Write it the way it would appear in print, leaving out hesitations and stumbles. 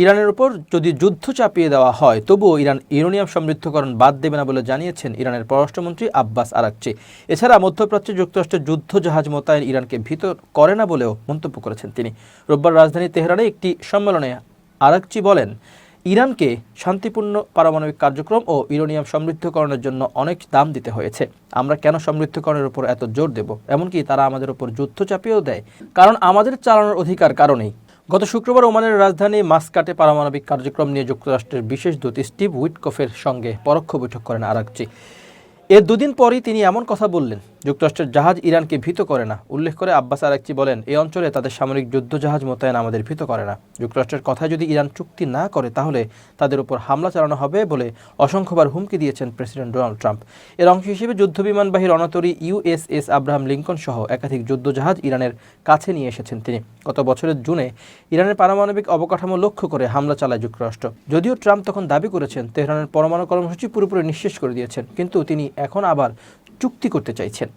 ইরানের উপর যদি যুদ্ধ চাপিয়ে দেওয়া হয় তবুও ইরান ইউরেনিয়াম সমৃদ্ধকরণ বাদ দেবে না বলে জানিয়েছেন ইরানের পররাষ্ট্রমন্ত্রী আব্বাস আরাকচি। এছাড়া মধ্যপ্রাচ্যে যুক্তরাষ্ট্রের যুদ্ধ জাহাজ মোতায়েন ইরানকে ভীত করে না বলেও মন্তব্য করেছেন তিনি। রোববার রাজধানী তেহরানে একটি সম্মেলনে আরাকচি বলেন, ইরানকে শান্তিপূর্ণ পারমাণবিক কার্যক্রম ও ইউরেনিয়াম সমৃদ্ধকরণের জন্য অনেক দাম দিতে হয়েছে। আমরা কেন সমৃদ্ধকরণের উপর এত জোর দেব? এমনকি তারা আমাদের উপর যুদ্ধ চাপিয়েও দেয়, কারণ আমাদের চালানোর অধিকার কারণেই। গত শুক্রবার ওমানের রাজধানী মাস্কাটে পারমাণবিক কার্যক্রম নিয়ে যুক্তরাষ্ট্রের বিশেষ দূত স্টিভ উইটকফের সঙ্গে পরোক্ষ বৈঠক করেন আরাকচি। এর দুদিন পরই তিনি এমন কথা বললেন, যুক্তরাষ্ট্রের জাহাজ ইরানকে ভীত করে না। উল্লেখ করে আব্বাস আরাকচি বলেন, এই অঞ্চলে তাদের সামরিক যুদ্ধ জাহাজ মোতায়েন আমাদের ভীত করে না। যুক্তরাষ্ট্রের কথায় যদি ইরান চুক্তি না করে তাহলে তাদের উপর হামলা চালানো হবে বলে অসংখ্যবার হুমকি দিয়েছেন প্রেসিডেন্ট ডোনাল্ড ট্রাম্প। এর অংশ হিসেবে যুদ্ধবিমানবাহী রণতরী USS আব্রাহাম লিঙ্কন সহ একাধিক যুদ্ধ জাহাজ ইরানের কাছে নিয়ে এসেছেন তিনি। গত বছরের জুনে ইরানের পারমাণবিক অবকাঠামো লক্ষ্য করে হামলা চালায় যুক্তরাষ্ট্র। যদিও ট্রাম্প তখন দাবি করেছেন তেহরানের পরমাণু কর্মসূচি পুরোপুরি নিঃশেষ করে দিয়েছেন, কিন্তু তিনি এখন আবার চুক্তি করতে চাইছেন।